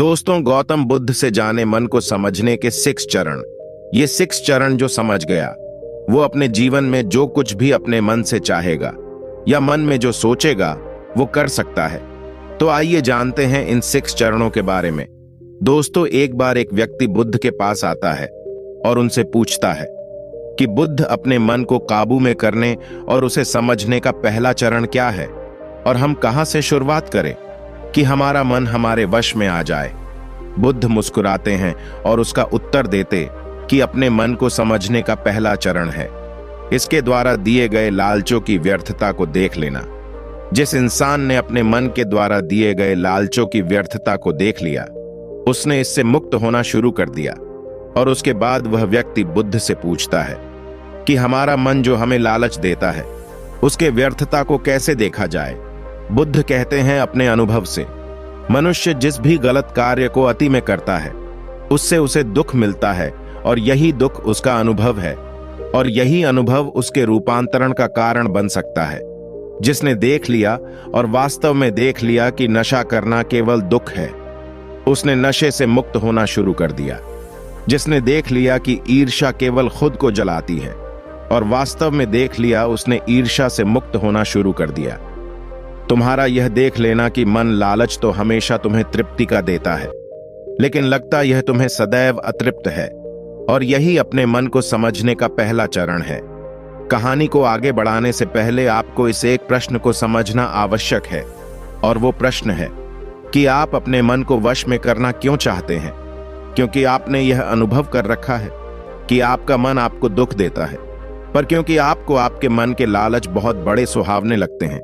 दोस्तों, गौतम बुद्ध से जाने मन को समझने के 6 चरण। ये 6 चरण जो समझ गया वो अपने जीवन में जो कुछ भी अपने मन से चाहेगा या मन में जो सोचेगा वो कर सकता है। तो आइए जानते हैं इन 6 चरणों के बारे में। दोस्तों, एक बार एक व्यक्ति बुद्ध के पास आता है और उनसे पूछता है कि बुद्ध, अपने मन को काबू में करने और उसे समझने का पहला चरण क्या है और हम कहां से शुरुआत करें कि हमारा मन हमारे वश में आ जाए। बुद्ध मुस्कुराते हैं और उसका उत्तर देते कि अपने मन को समझने का पहला चरण है इसके द्वारा दिए गए लालचों की व्यर्थता को देख लेना। जिस इंसान ने अपने मन के द्वारा दिए गए लालचों की व्यर्थता को देख लिया, उसने इससे मुक्त होना शुरू कर दिया। और उसके बाद वह व्यक्ति बुद्ध से पूछता है कि हमारा मन जो हमें लालच देता है उसके व्यर्थता को कैसे देखा जाए। बुद्ध कहते हैं, अपने अनुभव से मनुष्य जिस भी गलत कार्य को अति में करता है उससे उसे दुख मिलता है और यही दुख उसका अनुभव है और यही अनुभव उसके रूपांतरण का कारण बन सकता है। जिसने देख लिया और वास्तव में देख लिया कि नशा करना केवल दुख है, उसने नशे से मुक्त होना शुरू कर दिया। जिसने देख लिया कि ईर्ष्या केवल खुद को जलाती है और वास्तव में देख लिया, उसने ईर्ष्या से मुक्त होना शुरू कर दिया। तुम्हारा यह देख लेना कि मन लालच तो हमेशा तुम्हें तृप्ति का देता है, लेकिन लगता यह तुम्हें सदैव अतृप्त है, और यही अपने मन को समझने का पहला चरण है। कहानी को आगे बढ़ाने से पहले आपको इस एक प्रश्न को समझना आवश्यक है, और वो प्रश्न है कि आप अपने मन को वश में करना क्यों चाहते हैं। क्योंकि आपने यह अनुभव कर रखा है कि आपका मन आपको दुख देता है, पर क्योंकि आपको आपके मन के लालच बहुत बड़े सुहावने लगते हैं,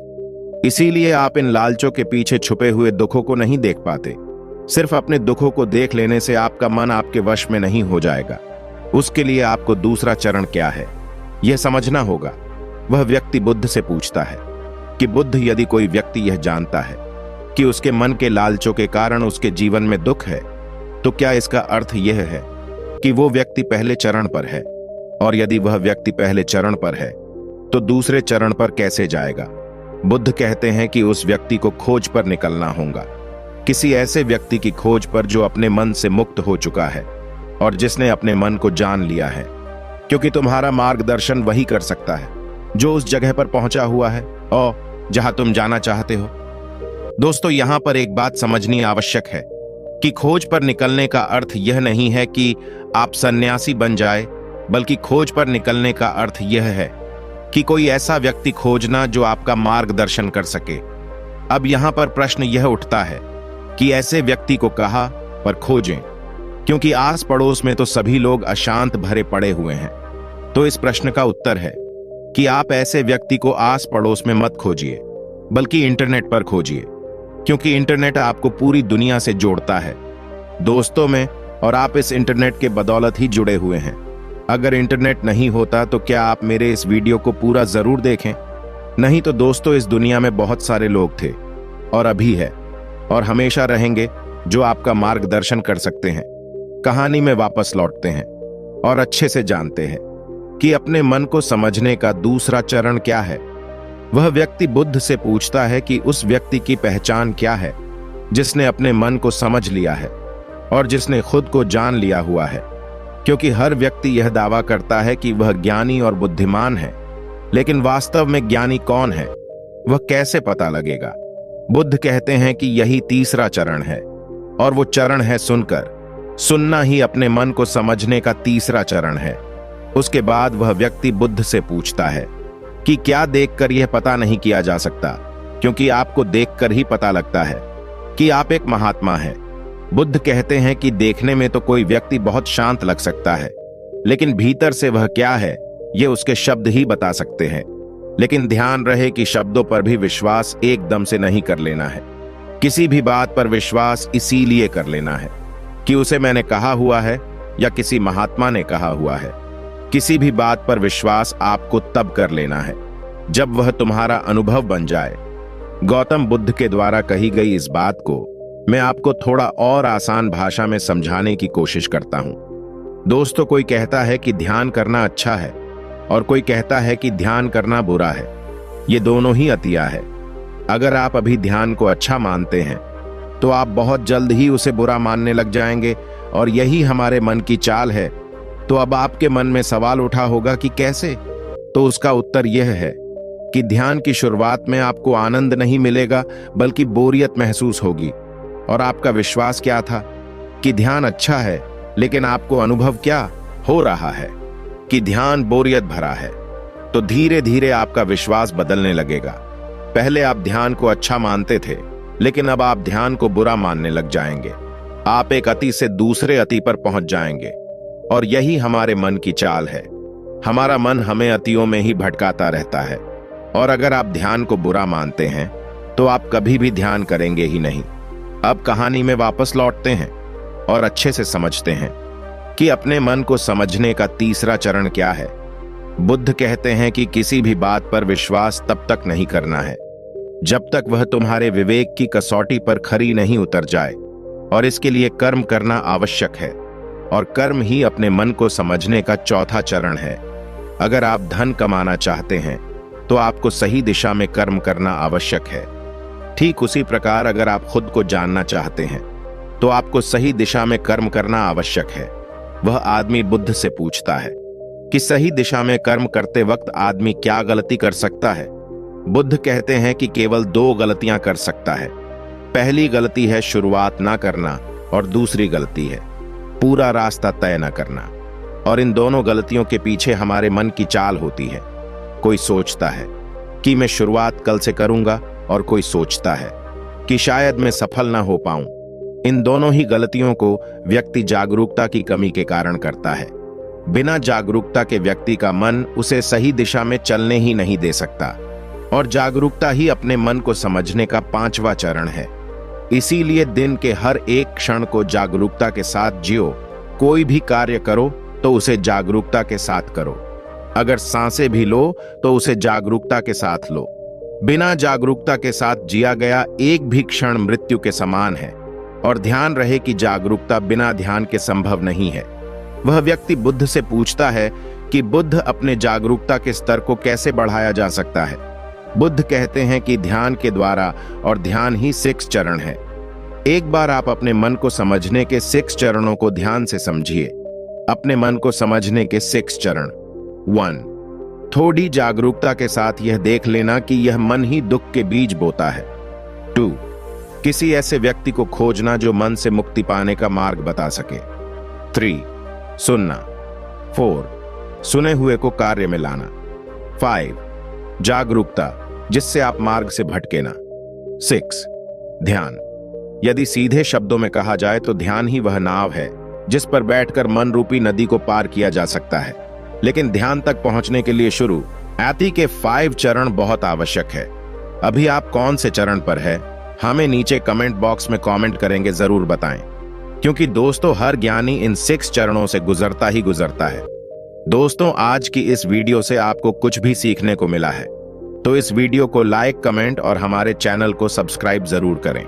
इसीलिए आप इन लालचों के पीछे छुपे हुए दुखों को नहीं देख पाते। सिर्फ अपने दुखों को देख लेने से आपका मन आपके वश में नहीं हो जाएगा। उसके लिए आपको दूसरा चरण क्या है यह समझना होगा। वह व्यक्ति बुद्ध से पूछता है कि बुद्ध, यदि कोई व्यक्ति यह जानता है कि उसके मन के लालचों के कारण उसके जीवन में दुख है, तो क्या इसका अर्थ यह है कि वो व्यक्ति पहले चरण पर है? और यदि वह व्यक्ति पहले चरण पर है तो दूसरे चरण पर कैसे जाएगा? बुद्ध कहते हैं कि उस व्यक्ति को खोज पर निकलना होगा, किसी ऐसे व्यक्ति की खोज पर जो अपने मन से मुक्त हो चुका है और जिसने अपने मन को जान लिया है। क्योंकि तुम्हारा मार्गदर्शन वही कर सकता है जो उस जगह पर पहुंचा हुआ है और जहां तुम जाना चाहते हो। दोस्तों, यहां पर एक बात समझनी आवश्यक है कि खोज पर निकलने का अर्थ यह नहीं है कि आप सन्यासी बन जाए, बल्कि खोज पर निकलने का अर्थ यह है कि कोई ऐसा व्यक्ति खोजना जो आपका मार्गदर्शन कर सके। अब यहां पर प्रश्न यह उठता है कि ऐसे व्यक्ति को कहां पर खोजें, क्योंकि आस पड़ोस में तो सभी लोग अशांत भरे पड़े हुए हैं। तो इस प्रश्न का उत्तर है कि आप ऐसे व्यक्ति को आस पड़ोस में मत खोजिए, बल्कि इंटरनेट पर खोजिए, क्योंकि इंटरनेट आपको पूरी दुनिया से जोड़ता है दोस्तों में, और आप इस इंटरनेट के बदौलत ही जुड़े हुए हैं। अगर इंटरनेट नहीं होता तो क्या आप मेरे इस वीडियो को पूरा जरूर देखें? नहीं तो दोस्तों, इस दुनिया में बहुत सारे लोग थे और अभी है और हमेशा रहेंगे जो आपका मार्गदर्शन कर सकते हैं। कहानी में वापस लौटते हैं और अच्छे से जानते हैं कि अपने मन को समझने का दूसरा चरण क्या है। वह व्यक्ति बुद्ध से पूछता है कि उस व्यक्ति की पहचान क्या है जिसने अपने मन को समझ लिया है और जिसने खुद को जान लिया हुआ है। क्योंकि हर व्यक्ति यह दावा करता है कि वह ज्ञानी और बुद्धिमान है, लेकिन वास्तव में ज्ञानी कौन है वह कैसे पता लगेगा? बुद्ध कहते हैं कि यही तीसरा चरण है, और वो चरण है सुनकर। सुनना ही अपने मन को समझने का तीसरा चरण है। उसके बाद वह व्यक्ति बुद्ध से पूछता है कि क्या देखकर यह पता नहीं किया जा सकता? क्योंकि आपको देखकर ही पता लगता है कि आप एक महात्मा हैं। बुद्ध कहते हैं कि देखने में तो कोई व्यक्ति बहुत शांत लग सकता है, लेकिन भीतर से वह क्या है यह उसके शब्द ही बता सकते हैं। लेकिन ध्यान रहे कि शब्दों पर भी विश्वास एकदम से नहीं कर लेना है। किसी भी बात पर विश्वास इसीलिए कर लेना है कि उसे मैंने कहा हुआ है या किसी महात्मा ने कहा हुआ है। किसी भी बात पर विश्वास आपको तब कर लेना है जब वह तुम्हारा अनुभव बन जाए। गौतम बुद्ध के द्वारा कही गई इस बात को मैं आपको थोड़ा और आसान भाषा में समझाने की कोशिश करता हूं। दोस्तों, कोई कहता है कि ध्यान करना अच्छा है और कोई कहता है कि ध्यान करना बुरा है। ये दोनों ही अतिया है। अगर आप अभी ध्यान को अच्छा मानते हैं तो आप बहुत जल्द ही उसे बुरा मानने लग जाएंगे, और यही हमारे मन की चाल है। तो अब आपके मन में सवाल उठा होगा कि कैसे? तो उसका उत्तर यह है कि ध्यान की शुरुआत में आपको आनंद नहीं मिलेगा, बल्कि बोरियत महसूस होगी। और आपका विश्वास क्या था कि ध्यान अच्छा है, लेकिन आपको अनुभव क्या हो रहा है कि ध्यान बोरियत भरा है। तो धीरे धीरे आपका विश्वास बदलने लगेगा। पहले आप ध्यान को अच्छा मानते थे, लेकिन अब आप ध्यान को बुरा मानने लग जाएंगे। आप एक अति से दूसरे अति पर पहुंच जाएंगे, और यही हमारे मन की चाल है। हमारा मन हमें अतियों में ही भटकाता रहता है, और अगर आप ध्यान को बुरा मानते हैं तो आप कभी भी ध्यान करेंगे ही नहीं। अब कहानी में वापस लौटते हैं और अच्छे से समझते हैं कि अपने मन को समझने का तीसरा चरण क्या है। बुद्ध कहते हैं कि किसी भी बात पर विश्वास तब तक नहीं करना है जब तक वह तुम्हारे विवेक की कसौटी पर खरी नहीं उतर जाए, और इसके लिए कर्म करना आवश्यक है, और कर्म ही अपने मन को समझने का चौथा चरण है। अगर आप धन कमाना चाहते हैं तो आपको सही दिशा में कर्म करना आवश्यक है। ठीक उसी प्रकार अगर आप खुद को जानना चाहते हैं तो आपको सही दिशा में कर्म करना आवश्यक है। वह आदमी बुद्ध से पूछता है कि सही दिशा में कर्म करते वक्त आदमी क्या गलती कर सकता है। बुद्ध कहते हैं कि केवल दो गलतियां कर सकता है। पहली गलती है शुरुआत ना करना, और दूसरी गलती है पूरा रास्ता तय न करना। और इन दोनों गलतियों के पीछे हमारे मन की चाल होती है। कोई सोचता है कि मैं शुरुआत कल से करूंगा, और कोई सोचता है कि शायद मैं सफल ना हो पाऊं। इन दोनों ही गलतियों को व्यक्ति जागरूकता की कमी के कारण करता है। बिना जागरूकता के व्यक्ति का मन उसे सही दिशा में चलने ही नहीं दे सकता, और जागरूकता ही अपने मन को समझने का पांचवा चरण है। इसीलिए दिन के हर एक क्षण को जागरूकता के साथ जियो। कोई भी कार्य करो तो उसे जागरूकता के साथ करो। अगर सांसें भी लो तो उसे जागरूकता के साथ लो। बिना जागरूकता के साथ जिया गया एक भी क्षण मृत्यु के समान है। और ध्यान रहे कि जागरूकता बिना ध्यान के संभव नहीं है। वह व्यक्ति बुद्ध से पूछता है कि बुद्ध, अपने जागरूकता के स्तर को कैसे बढ़ाया जा सकता है। बुद्ध कहते हैं कि ध्यान के द्वारा, और ध्यान ही 6 चरण है। एक बार आप अपने मन को समझने के 6 चरणों को ध्यान से समझिए। अपने मन को समझने के 6 चरण। 1. थोड़ी जागरूकता के साथ यह देख लेना कि यह मन ही दुख के बीज बोता है। 2. किसी ऐसे व्यक्ति को खोजना जो मन से मुक्ति पाने का मार्ग बता सके। 3. सुनना। 4. सुने हुए को कार्य में लाना। 5. जागरूकता, जिससे आप मार्ग से भटके ना। 6. ध्यान। यदि सीधे शब्दों में कहा जाए तो ध्यान ही वह नाव है जिस पर बैठकर मन रूपी नदी को पार किया जा सकता है। लेकिन ध्यान तक पहुंचने के लिए शुरुआती के 5 चरण बहुत आवश्यक है। अभी आप कौन से चरण पर है, हमें नीचे कमेंट बॉक्स में कमेंट करेंगे, जरूर बताएं। क्योंकि दोस्तों, हर ज्ञानी इन 6 चरणों से गुजरता ही गुजरता है। दोस्तों, आज की इस वीडियो से आपको कुछ भी सीखने को मिला है तो इस वीडियो को लाइक, कमेंट और हमारे चैनल को सब्सक्राइब जरूर करें।